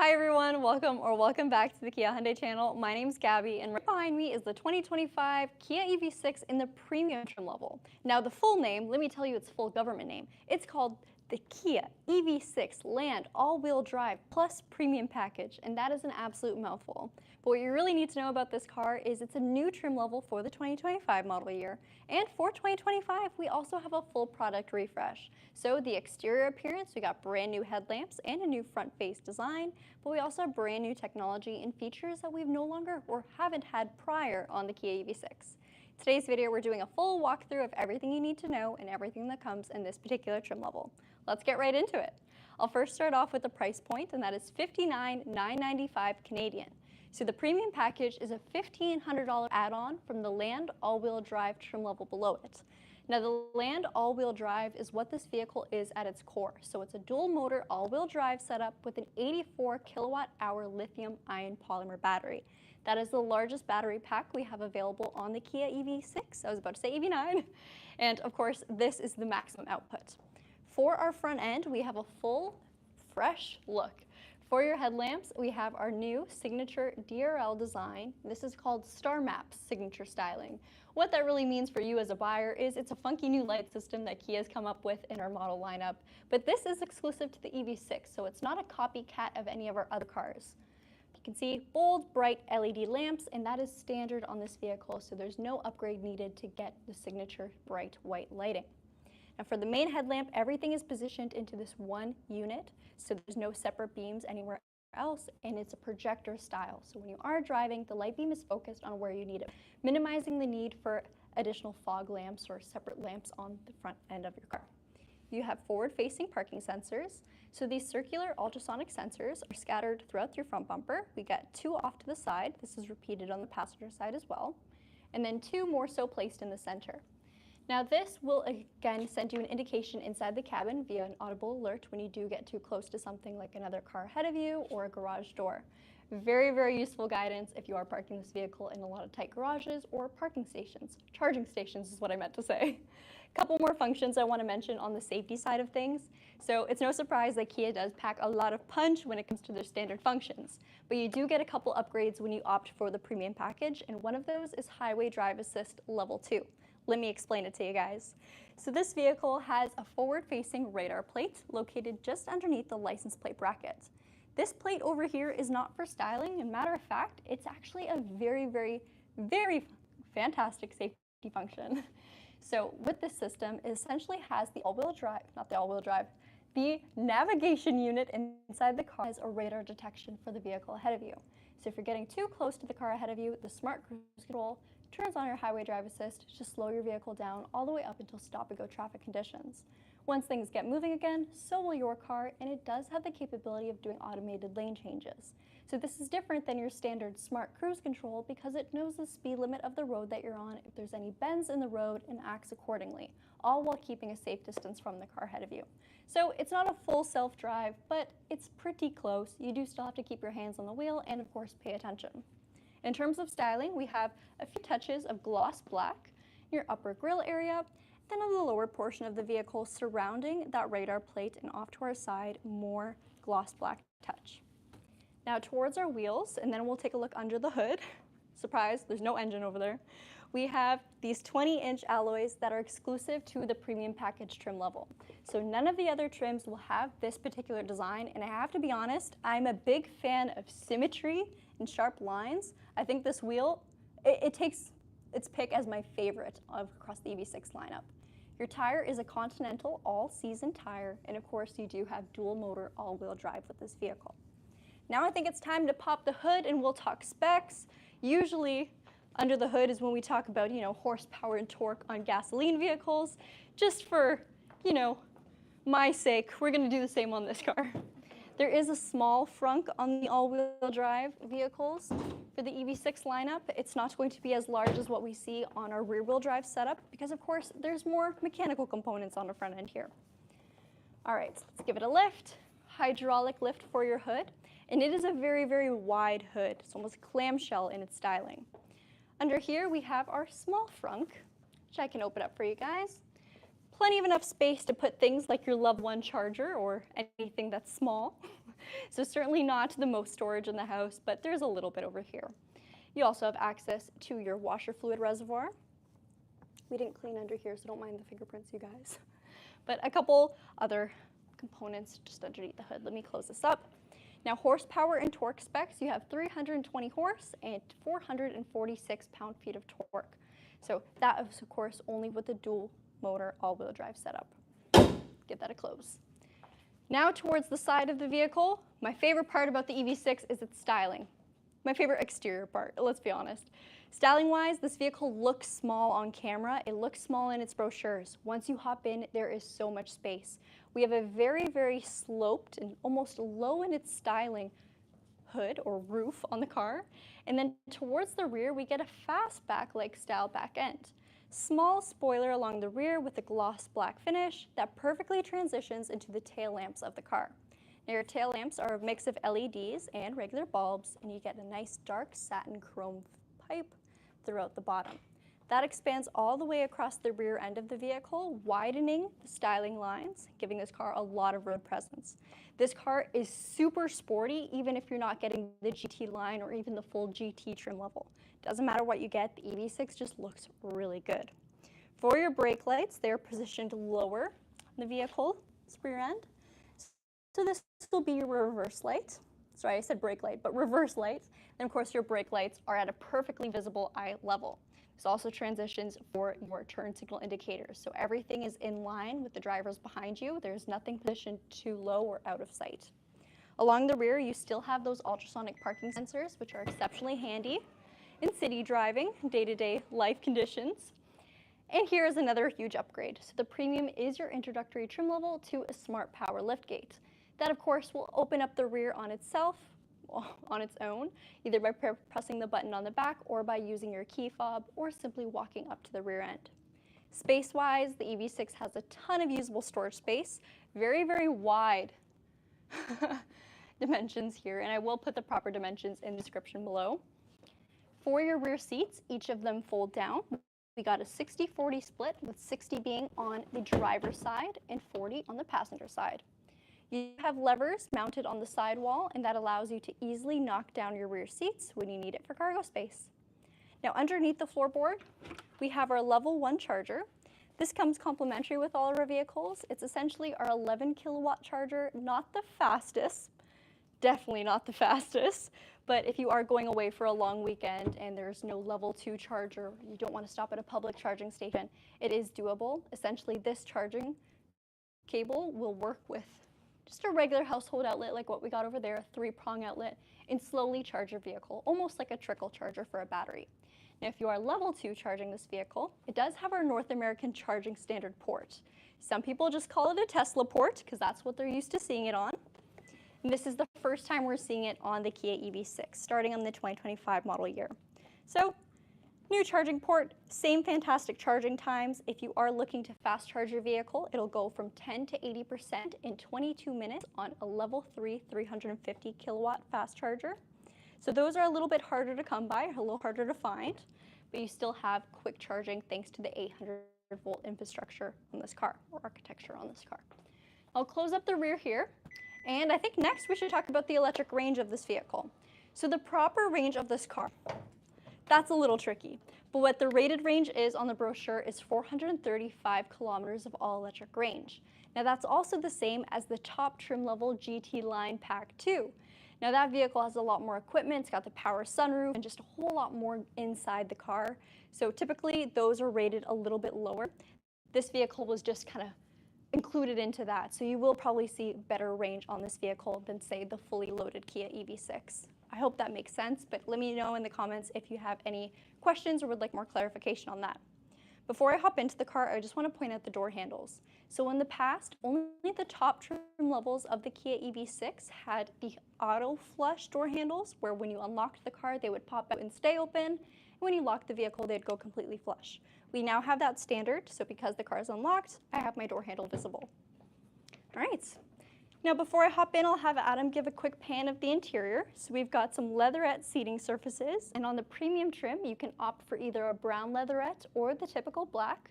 Hi everyone, welcome back to the Kia Hyundai channel. My name's Gabi, and right behind me is the 2025 Kia EV6 in the premium trim level. Now the full name, let me tell you its full government name. It's called the Kia EV6 Land All-Wheel Drive Plus Premium Package, and that is an absolute mouthful. But what you really need to know about this car is it's a new trim level for the 2025 model year, and for 2025 we also have a full product refresh. So the exterior appearance, we got brand new headlamps and a new front face design, but we also have brand new technology and features that we've no longer or haven't had prior on the Kia EV6. In today's video, we're doing a full walkthrough of everything you need to know and everything that comes in this particular trim level. Let's get right into it. I'll first start off with the price point, and that is $59,995 Canadian. So the premium package is a $1,500 add-on from the Land all-wheel drive trim level below it. Now the Land all-wheel drive is what this vehicle is at its core. So it's a dual motor all-wheel drive setup with an 84 kilowatt-hour lithium-ion polymer battery. That is the largest battery pack we have available on the Kia EV6. I was about to say EV9. And of course, this is the maximum output. For our front end, we have a full, fresh look. For your headlamps, we have our new signature DRL design. This is called Star Map signature styling. What that really means for you as a buyer is it's a funky new light system that Kia's come up with in our model lineup, but this is exclusive to the EV6, so it's not a copycat of any of our other cars. You can see bold, bright LED lamps, and that is standard on this vehicle, so there's no upgrade needed to get the signature bright white lighting. Now for the main headlamp, everything is positioned into this one unit, so there's no separate beams anywhere else, and it's a projector style. So when you are driving, the light beam is focused on where you need it, minimizing the need for additional fog lamps or separate lamps on the front end of your car. You have forward-facing parking sensors. So these circular ultrasonic sensors are scattered throughout your front bumper. We got 2 off to the side. This is repeated on the passenger side as well. And then 2 more so placed in the center. Now this will again send you an indication inside the cabin via an audible alert when you do get too close to something like another car ahead of you or a garage door. Very, very useful guidance if you are parking this vehicle in a lot of tight garages or parking stations. Charging stations is what I meant to say. A couple more functions I want to mention on the safety side of things. So it's no surprise that Kia does pack a lot of punch when it comes to their standard functions, but you do get a couple upgrades when you opt for the premium package, and one of those is Highway Drive Assist Level 2. Let me explain it to you guys. So this vehicle has a forward-facing radar plate located just underneath the license plate bracket. This plate over here is not for styling, and matter of fact, it's actually a very, very, very fantastic safety function. So with this system, it essentially has the all-wheel drive, not the all-wheel drive, the navigation unit inside the car has a radar detection for the vehicle ahead of you. So if you're getting too close to the car ahead of you, the smart cruise control turns on your highway drive assist to slow your vehicle down all the way up until stop-and-go traffic conditions. Once things get moving again, so will your car, and it does have the capability of doing automated lane changes. So this is different than your standard smart cruise control because it knows the speed limit of the road that you're on, if there's any bends in the road, and acts accordingly, all while keeping a safe distance from the car ahead of you. So it's not a full self-drive, but it's pretty close. You do still have to keep your hands on the wheel and, of course, pay attention. In terms of styling, we have a few touches of gloss black in your upper grille area, then on the lower portion of the vehicle surrounding that radar plate and off to our side, more gloss black touch. Now towards our wheels, and then we'll take a look under the hood. Surprise, there's no engine over there. We have these 20-inch alloys that are exclusive to the premium package trim level. So none of the other trims will have this particular design, and I have to be honest, I'm a big fan of symmetry and sharp lines. I think this wheel, it takes its pick as my favorite across the EV6 lineup. Your tire is a Continental all-season tire, and of course you do have dual motor all-wheel drive with this vehicle. Now I think it's time to pop the hood and we'll talk specs. Usually under the hood is when we talk about, horsepower and torque on gasoline vehicles. Just for, my sake, we're gonna do the same on this car. There is a small frunk on the all-wheel drive vehicles for the EV6 lineup. It's not going to be as large as what we see on our rear-wheel drive setup because, of course, there's more mechanical components on the front end here. All right, so let's give it a lift. Hydraulic lift for your hood. And it is a very, very wide hood. It's almost clamshell in its styling. Under here, we have our small frunk, which I can open up for you guys. Plenty of enough space to put things like your loved one charger or anything that's small. So certainly not the most storage in the house, but there's a little bit over here. You also have access to your washer fluid reservoir. We didn't clean under here, so don't mind the fingerprints, you guys. But a couple other components just underneath the hood. Let me close this up. Now, horsepower and torque specs, you have 320 horse and 446 pound-feet of torque. So that is, of course, only with the dual motor all-wheel drive setup. Give that a close. Now towards the side of the vehicle, my favorite part about the EV6 is its styling. My favorite exterior part, let's be honest. Styling-wise, this vehicle looks small on camera. It looks small in its brochures. Once you hop in, there is so much space. We have a very, very sloped and almost low in its styling hood or roof on the car. And then towards the rear, we get a fastback-like style back end. Small spoiler along the rear with a gloss black finish that perfectly transitions into the tail lamps of the car. Now, your tail lamps are a mix of LEDs and regular bulbs, and you get a nice dark satin chrome pipe throughout the bottom. That expands all the way across the rear end of the vehicle, widening the styling lines, giving this car a lot of road presence. This car is super sporty, even if you're not getting the GT line or even the full GT trim level. Doesn't matter what you get, the EV6 just looks really good. For your brake lights, they're positioned lower on the vehicle's rear end. So this will be your reverse light. Sorry, I said brake light, but reverse lights. Then of course your brake lights are at a perfectly visible eye level. This also transitions for your turn signal indicators. So everything is in line with the drivers behind you. There's nothing positioned too low or out of sight. Along the rear, you still have those ultrasonic parking sensors, which are exceptionally handy in city driving, day-to-day life conditions. And here is another huge upgrade. So the Premium is your introductory trim level to a smart power liftgate. That, of course, will open up the rear on itself, on its own, either by pressing the button on the back or by using your key fob or simply walking up to the rear end. Space-wise, the EV6 has a ton of usable storage space, very, very wide dimensions here, and I will put the proper dimensions in the description below. For your rear seats, each of them fold down. We got a 60-40 split, with 60 being on the driver's side and 40 on the passenger side. You have levers mounted on the sidewall, and that allows you to easily knock down your rear seats when you need it for cargo space. Now, underneath the floorboard, we have our level 1 charger. This comes complimentary with all of our vehicles. It's essentially our 11 kilowatt charger, not the fastest, definitely not the fastest, but if you are going away for a long weekend and there's no level 2 charger, you don't want to stop at a public charging station, it is doable. Essentially, this charging cable will work with just a regular household outlet like what we got over there, a 3-prong outlet, and slowly charge your vehicle, almost like a trickle charger for a battery. Now, if you are level 2 charging this vehicle, it does have our North American charging standard port. Some people just call it a Tesla port because that's what they're used to seeing it on. And this is the first time we're seeing it on the Kia EV6, starting on the 2025 model year. So, new charging port, same fantastic charging times. If you are looking to fast charge your vehicle, it'll go from 10 to 80% in 22 minutes on a level 3 350 kilowatt fast charger. So those are a little bit harder to come by, a little harder to find, but you still have quick charging thanks to the 800 volt infrastructure on this car, or architecture on this car. I'll close up the rear here, and I think next we should talk about the electric range of this vehicle. So the proper range of this car, that's a little tricky, but what the rated range is on the brochure is 435 kilometers of all-electric range. Now that's also the same as the top trim level GT line Pack 2. Now that vehicle has a lot more equipment, it's got the power sunroof and just a whole lot more inside the car. So typically those are rated a little bit lower. This vehicle was just kind of included into that, so you will probably see better range on this vehicle than, say, the fully loaded Kia EV6. I hope that makes sense, but let me know in the comments if you have any questions or would like more clarification on that. Before I hop into the car, I just want to point out the door handles. So in the past, only the top trim levels of the Kia EV6 had the auto flush door handles, where when you unlocked the car, they would pop out and stay open, and when you locked the vehicle, they'd go completely flush. We now have that standard, so because the car is unlocked, I have my door handle visible. All right. Now before I hop in, I'll have Adam give a quick pan of the interior. So we've got some leatherette seating surfaces, and on the premium trim, you can opt for either a brown leatherette or the typical black.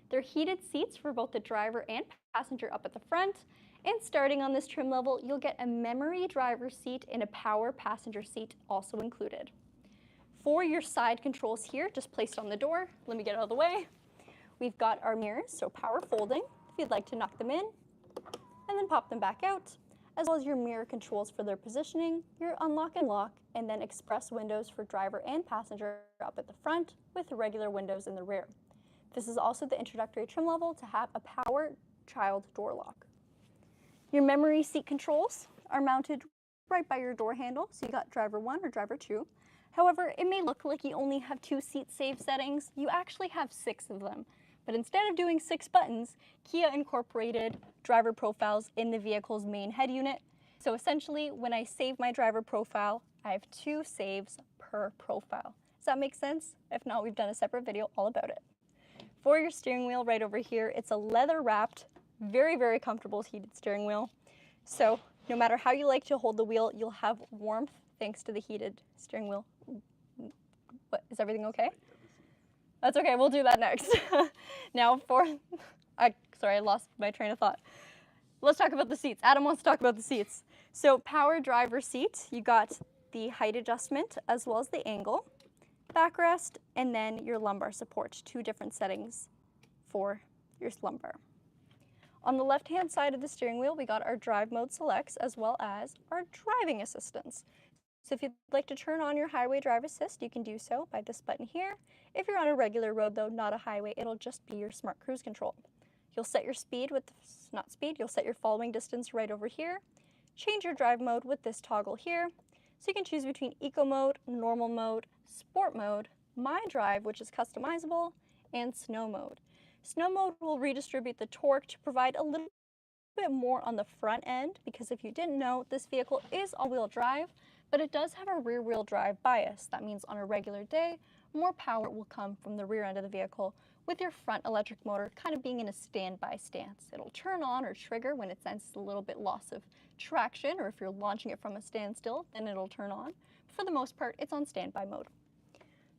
They're heated seats for both the driver and passenger up at the front, And starting on this trim level, you'll get a memory driver's seat and a power passenger seat also included. For your side controls here, just placed on the door, let me get out of the way. We've got our mirrors, so power folding, if you'd like to knock them in, and then pop them back out, as well as your mirror controls for their positioning, your unlock and lock, and then express windows for driver and passenger up at the front with regular windows in the rear. This is also the introductory trim level to have a power child door lock. Your memory seat controls are mounted right by your door handle, so you got driver 1 or driver 2. However, it may look like you only have 2 seat save settings. You actually have 6 of them. But instead of doing 6 buttons, Kia incorporated driver profiles in the vehicle's main head unit. So essentially, when I save my driver profile, I have 2 saves per profile. Does that make sense? If not, we've done a separate video all about it. For your steering wheel right over here, it's a leather-wrapped, very, very comfortable heated steering wheel. So no matter how you like to hold the wheel, you'll have warmth thanks to the heated steering wheel. What, is everything okay? That's okay, we'll do that next. Now sorry, I lost my train of thought. Let's talk about the seats. Adam wants to talk about the seats. So power driver seat, you got the height adjustment as well as the angle, backrest, and then your lumbar support, 2 different settings for your lumbar. On the left-hand side of the steering wheel, we got our drive mode selects as well as our driving assistance. So if you'd like to turn on your highway drive assist, you can do so by this button here. If you're on a regular road though, not a highway, it'll just be your smart cruise control. You'll set your speed with, you'll set your following distance right over here. Change your drive mode with this toggle here. So you can choose between eco mode, normal mode, sport mode, my drive, which is customizable, and snow mode. Snow mode will redistribute the torque to provide a little bit more on the front end, because if you didn't know, this vehicle is all-wheel drive, but it does have a rear-wheel drive bias. That means on a regular day, more power will come from the rear end of the vehicle, with your front electric motor kind of being in a standby stance. It'll turn on or trigger when it senses a little bit loss of traction, or if you're launching it from a standstill, then it'll turn on. For the most part, it's on standby mode.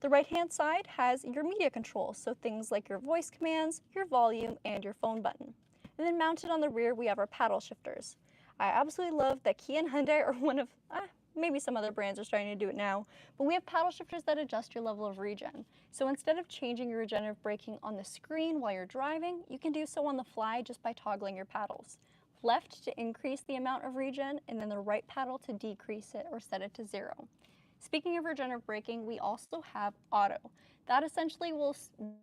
The right-hand side has your media controls, so things like your voice commands, your volume, and your phone button. And then mounted on the rear, we have our paddle shifters. I absolutely love that Kia and Hyundai are one of, maybe some other brands are starting to do it now, but we have paddle shifters that adjust your level of regen. So instead of changing your regenerative braking on the screen while you're driving, you can do so on the fly just by toggling your paddles. Left to increase the amount of regen, and then the right paddle to decrease it or set it to 0. Speaking of regenerative braking, we also have auto. That essentially will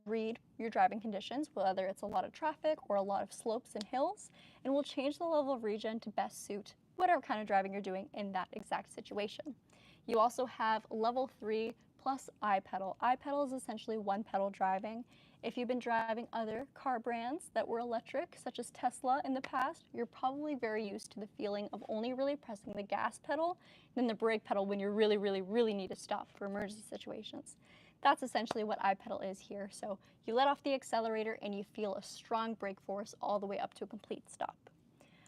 read your driving conditions, whether it's a lot of traffic or a lot of slopes and hills, and will change the level of regen to best suit whatever kind of driving you're doing in that exact situation. You also have level 3 plus iPedal. iPedal is essentially one pedal driving. If you've been driving other car brands that were electric, such as Tesla in the past, you're probably very used to the feeling of only really pressing the gas pedal and then the brake pedal when you really, really, really need to stop for emergency situations. That's essentially what iPedal is here. So you let off the accelerator and you feel a strong brake force all the way up to a complete stop.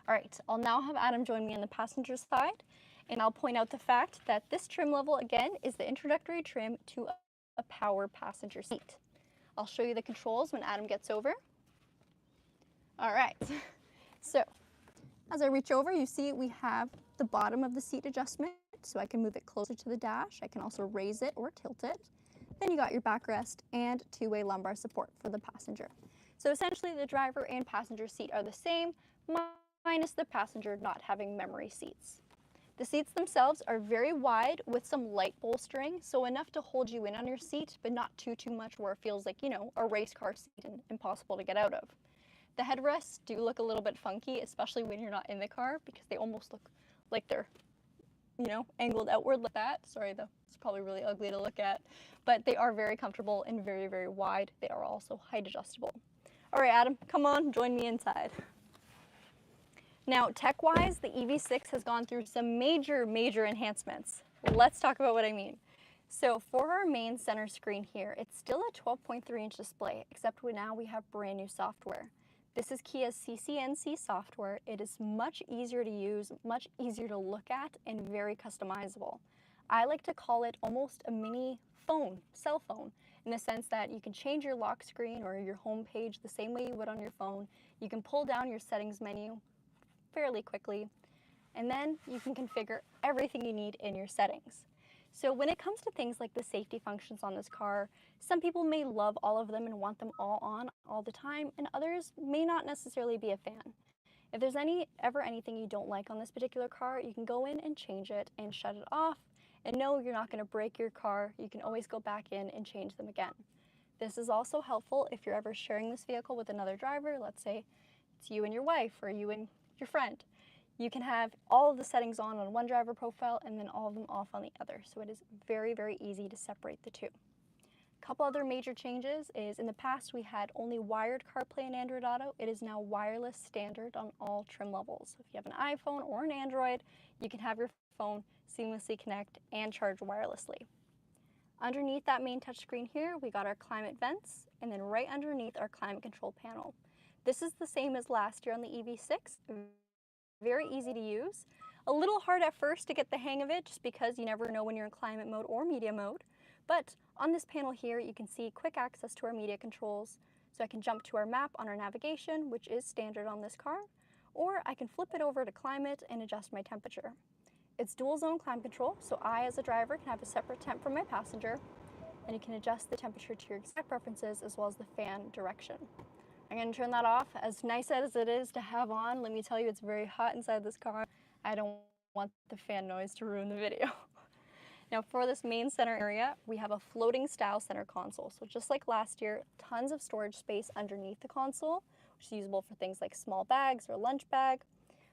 All right, I'll now have Adam join me on the passenger side, and I'll point out the fact that this trim level, again, is the introductory trim to a power passenger seat. I'll show you the controls when Adam gets over. All right, so as I reach over, you see we have the bottom of the seat adjustment, so I can move it closer to the dash. I can also raise it or tilt it. Then you got your backrest and 2-way lumbar support for the passenger. So essentially the driver and passenger seat are the same, minus the passenger not having memory seats. The seats themselves are very wide with some light bolstering, so enough to hold you in on your seat, but not too much where it feels like, you know, a race car seat and impossible to get out of. The headrests do look a little bit funky, especially when you're not in the car, because they almost look like they're, you know, angled outward like that. Sorry, though, it's probably really ugly to look at, but they are very comfortable and very, very wide. They are also height adjustable. All right, Adam, come on, join me inside. Now, tech-wise, the EV6 has gone through some major enhancements. Let's talk about what I mean. So for our main center screen here, it's still a 12.3-inch display, except now we have brand new software. This is Kia's CCNC software. It is much easier to use, much easier to look at, and very customizable. I like to call it almost a mini phone, cell phone, in the sense that you can change your lock screen or your home page the same way you would on your phone. You can pull down your settings menu fairly quickly. And then you can configure everything you need in your settings. So when it comes to things like the safety functions on this car, some people may love all of them and want them all on all the time, and others may not necessarily be a fan. If there's ever anything you don't like on this particular car, you can go in and change it and shut it off. And no, you're not going to break your car. You can always go back in and change them again. This is also helpful if you're ever sharing this vehicle with another driver. Let's say it's you and your wife or you and your friend. You can have all of the settings on one driver profile and then all of them off on the other. So it is very, very easy to separate the two. A couple other major changes is in the past we had only wired CarPlay and Android Auto. It is now wireless standard on all trim levels. So if you have an iPhone or an Android, you can have your phone seamlessly connect and charge wirelessly. Underneath that main touchscreen here, we got our climate vents, and then right underneath our climate control panel. This is the same as last year on the EV6. Very easy to use. A little hard at first to get the hang of it just because you never know when you're in climate mode or media mode. But on this panel here, you can see quick access to our media controls. So I can jump to our map on our navigation, which is standard on this car, or I can flip it over to climate and adjust my temperature. It's dual zone climate control, so I as a driver can have a separate temp from my passenger, and you can adjust the temperature to your exact preferences as well as the fan direction. I'm going to turn that off. As nice as it is to have on, let me tell you it's very hot inside this car. I don't want the fan noise to ruin the video. Now for this main center area, we have a floating style center console. So just like last year, tons of storage space underneath the console, which is usable for things like small bags or lunch bag.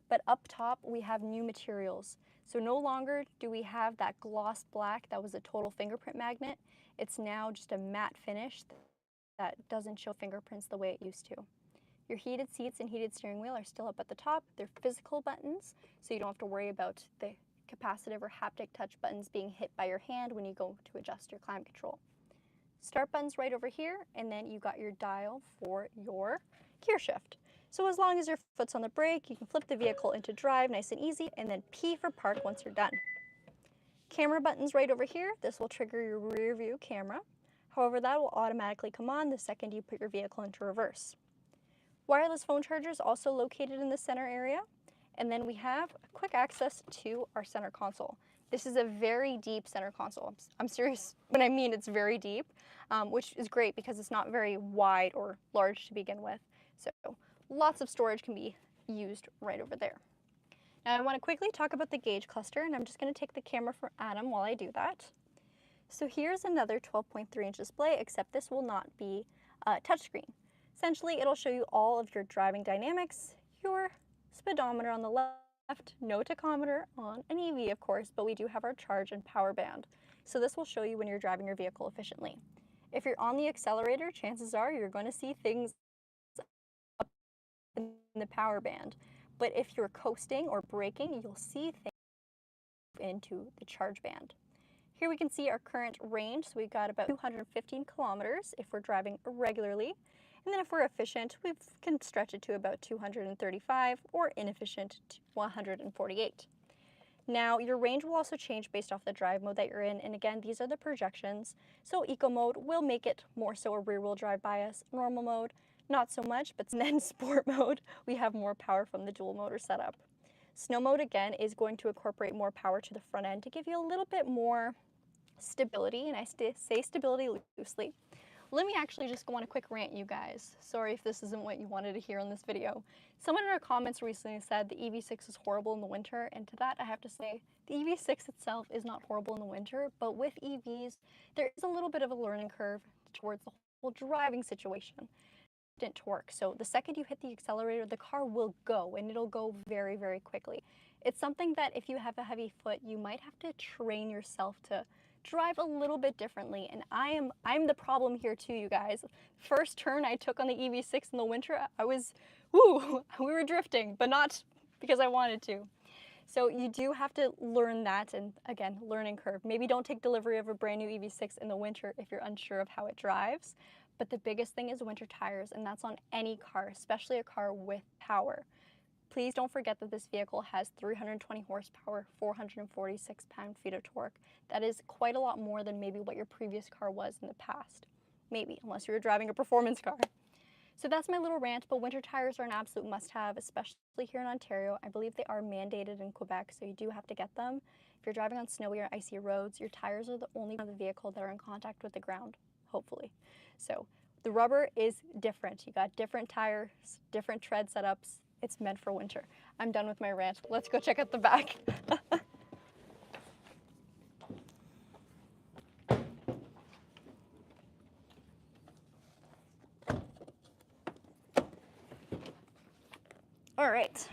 But up top, we have new materials. So no longer do we have that gloss black that was a total fingerprint magnet. It's now just a matte finish that doesn't show fingerprints the way it used to. Your heated seats and heated steering wheel are still up at the top. They're physical buttons, so you don't have to worry about the capacitive or haptic touch buttons being hit by your hand when you go to adjust your climate control. Start button's right over here, and then you got your dial for your gear shift. So as long as your foot's on the brake, you can flip the vehicle into drive nice and easy, and then P for park once you're done. Camera button's right over here. This will trigger your rear view camera. However, that will automatically come on the second you put your vehicle into reverse. Wireless phone chargers also located in the center area. And then we have quick access to our center console. This is a very deep center console. I'm serious when I mean it's very deep, which is great because it's not very wide or large to begin with. So lots of storage can be used right over there. Now I want to quickly talk about the gauge cluster, and I'm just going to take the camera from Adam while I do that. So here's another 12.3-inch display, except this will not be touchscreen. Essentially, it'll show you all of your driving dynamics, your speedometer on the left, no tachometer on an EV, of course, but we do have our charge and power band. So this will show you when you're driving your vehicle efficiently. If you're on the accelerator, chances are you're going to see things up in the power band. But if you're coasting or braking, you'll see things into the charge band. Here we can see our current range, so we've got about 215 kilometers if we're driving regularly. And then if we're efficient, we can stretch it to about 235, or inefficient to 148. Now, your range will also change based off the drive mode that you're in, and again, these are the projections. So eco mode will make it more so a rear-wheel drive bias. Normal mode, not so much, but then sport mode, we have more power from the dual motor setup. Snow mode, again, is going to incorporate more power to the front end to give you a little bit more stability, and I say stability loosely. Let me actually just go on a quick rant, you guys. Sorry if this isn't what you wanted to hear in this video. Someone in our comments recently said the EV6 is horrible in the winter, and to that I have to say the EV6 itself is not horrible in the winter, but with EVs, there is a little bit of a learning curve towards the whole driving situation. Torque. So the second you hit the accelerator, the car will go, and it'll go very, very quickly. It's something that if you have a heavy foot, you might have to train yourself to drive a little bit differently, and I'm the problem here too, you guys. First turn I took on the EV6 in the winter, we were drifting, but not because I wanted to. So you do have to learn that, and again, learning curve. Maybe don't take delivery of a brand new EV6 in the winter if you're unsure of how it drives. But the biggest thing is winter tires, and that's on any car, especially a car with power. Please don't forget that this vehicle has 320 horsepower, 446 pound-feet of torque. That is quite a lot more than maybe what your previous car was in the past. Maybe, unless you were driving a performance car. So that's my little rant, but winter tires are an absolute must-have, especially here in Ontario. I believe they are mandated in Quebec, so you do have to get them. If you're driving on snowy or icy roads, your tires are the only part of the vehicle that are in contact with the ground, hopefully. So the rubber is different. You got different tires, different tread setups. It's meant for winter. I'm done with my rant. Let's go check out the back. All right,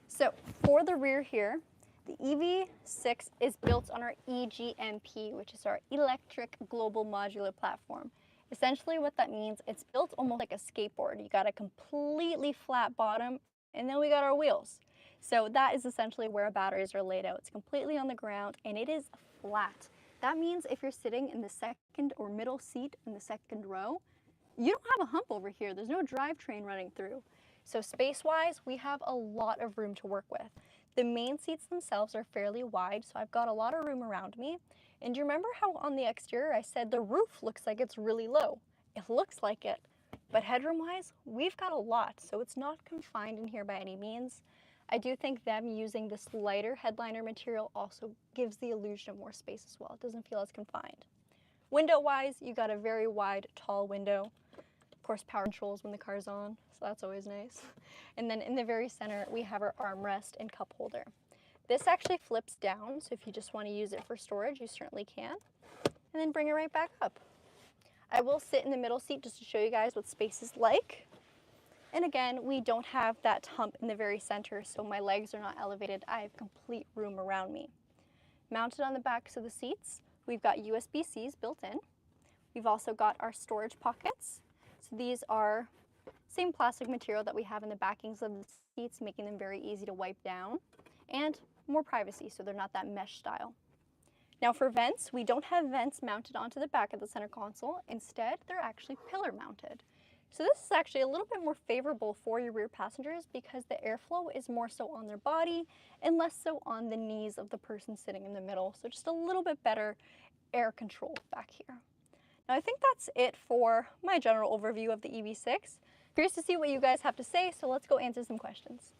so for the rear here, the EV6 is built on our EGMP, which is our Electric Global Modular Platform. Essentially what that means, it's built almost like a skateboard. You got a completely flat bottom, and then we got our wheels. So that is essentially where our batteries are laid out. It's completely on the ground, and it is flat. That means if you're sitting in the second or middle seat in the second row, you don't have a hump over here. There's no drivetrain running through. So space-wise, we have a lot of room to work with. The main seats themselves are fairly wide, so I've got a lot of room around me. And do you remember how on the exterior I said the roof looks like it's really low? It looks like it, but headroom-wise, we've got a lot, so it's not confined in here by any means. I do think them using this lighter headliner material also gives the illusion of more space as well. It doesn't feel as confined. Window-wise, you got a very wide, tall window. Of course, power controls when the car's on, so that's always nice. And then in the very center, we have our armrest and cup holder. This actually flips down, so if you just want to use it for storage, you certainly can. And then bring it right back up. I will sit in the middle seat just to show you guys what space is like. And again, we don't have that hump in the very center, so my legs are not elevated. I have complete room around me. Mounted on the backs of the seats, we've got USB-Cs built in. We've also got our storage pockets. So these are same plastic material that we have in the backings of the seats, making them very easy to wipe down, and more privacy, so they're not that mesh style. Now for vents, we don't have vents mounted onto the back of the center console. Instead, they're actually pillar mounted. So this is actually a little bit more favorable for your rear passengers because the airflow is more so on their body and less so on the knees of the person sitting in the middle. So just a little bit better air control back here. Now I think that's it for my general overview of the EV6. Curious to see what you guys have to say, so let's go answer some questions.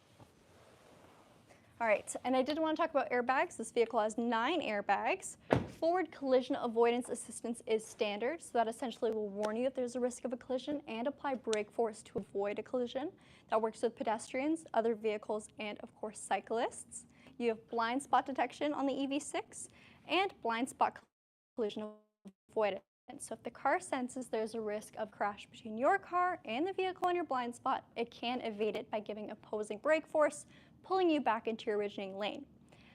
All right, and I did want to talk about airbags. This vehicle has 9 airbags. Forward collision avoidance assistance is standard, so that essentially will warn you if there's a risk of a collision and apply brake force to avoid a collision. That works with pedestrians, other vehicles, and of course cyclists. You have blind spot detection on the EV6 and blind spot collision avoidance. So if the car senses there's a risk of crash between your car and the vehicle in your blind spot, it can evade it by giving opposing brake force, pulling you back into your originating lane.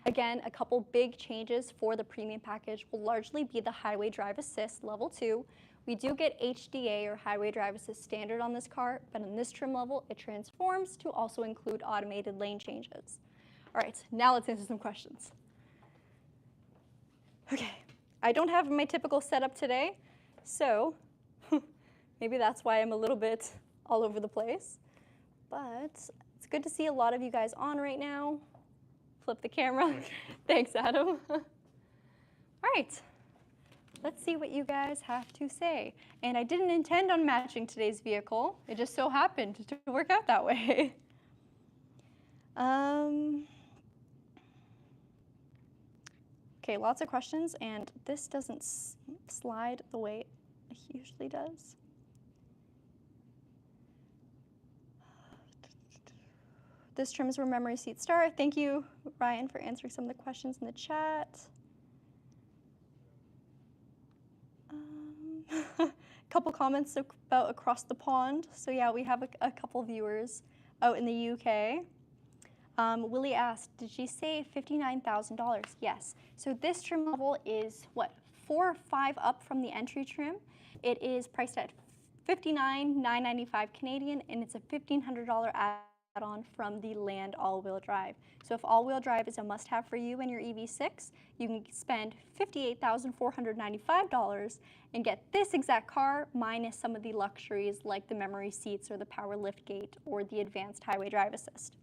Again, a couple big changes for the premium package will largely be the Highway Drive Assist Level 2. We do get HDA or Highway Drive Assist standard on this car, but in this trim level, it transforms to also include automated lane changes. All right, now let's answer some questions. Okay, I don't have my typical setup today, so maybe that's why I'm a little bit all over the place, but it's good to see a lot of you guys on right now. Flip the camera. Thanks, Adam. All right, let's see what you guys have to say. And I didn't intend on matching today's vehicle. It just so happened to work out that way. Okay, lots of questions, and this doesn't slide the way it usually does. This trim is where memory seats start. Thank you, Ryan, for answering some of the questions in the chat. A couple comments about across the pond. So yeah, we have a couple viewers out in the UK. Willie asked, did she say $59,000? Yes. So this trim level is what, 4 or 5 up from the entry trim. It is priced at $59,995 Canadian, and it's a $1,500 add-on from the Land all-wheel drive. So if all-wheel drive is a must-have for you and your EV6, you can spend $58,495 and get this exact car minus some of the luxuries like the memory seats or the power lift gate or the advanced highway drive assist.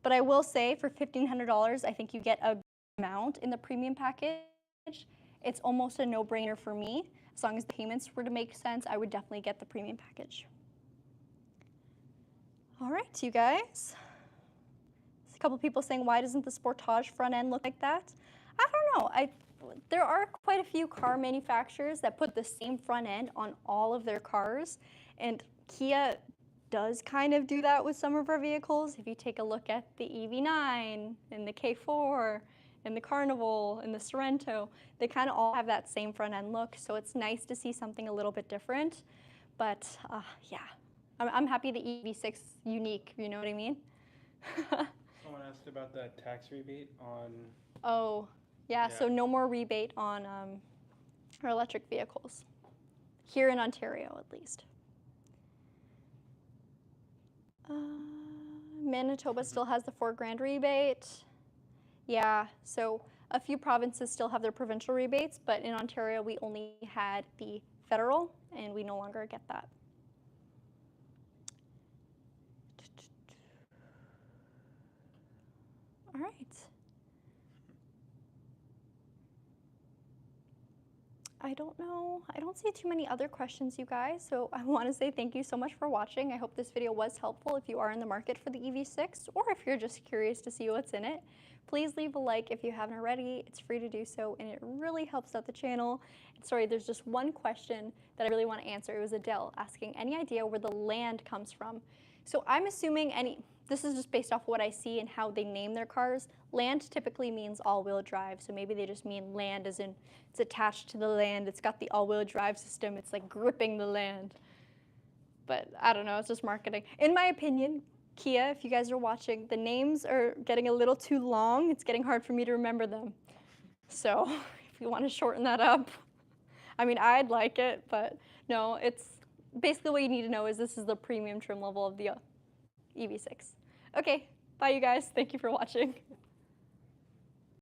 But I will say for $1,500, I think you get a good amount in the premium package. it's almost a no-brainer for me. As long as the payments were to make sense, I would definitely get the premium package. All right, you guys. There's a couple people saying, why doesn't the Sportage front end look like that? I don't know. There are quite a few car manufacturers that put the same front end on all of their cars, and Kia does kind of do that with some of our vehicles. If you take a look at the EV9 and the K4 and the Carnival and the Sorento, they kind of all have that same front end look, so it's nice to see something a little bit different. But yeah, I'm happy the EV6 unique, you know what I mean? Someone asked about the tax rebate on... Oh, yeah, so no more rebate on our electric vehicles, here in Ontario at least. Manitoba still has the $4,000 rebate. Yeah, so a few provinces still have their provincial rebates, but in Ontario we only had the federal, and we no longer get that. All right. I don't know. I don't see too many other questions, you guys. So I want to say thank you so much for watching. I hope this video was helpful if you are in the market for the EV6, or if you're just curious to see what's in it. Please leave a like if you haven't already. It's free to do so, and it really helps out the channel. And sorry, there's just one question that I really want to answer. It was Adele asking, any idea where the land comes from? So I'm assuming this is just based off what I see and how they name their cars. Land typically means all-wheel drive, so maybe they just mean land as in it's attached to the land, it's got the all-wheel drive system, it's like gripping the land. But I don't know, it's just marketing. In my opinion, Kia, if you guys are watching, the names are getting a little too long. It's getting hard for me to remember them. So if you want to shorten that up, I mean, I'd like it, but no, it's basically what you need to know is this is the premium trim level of the EV6. Okay, bye you guys. Thank you for watching.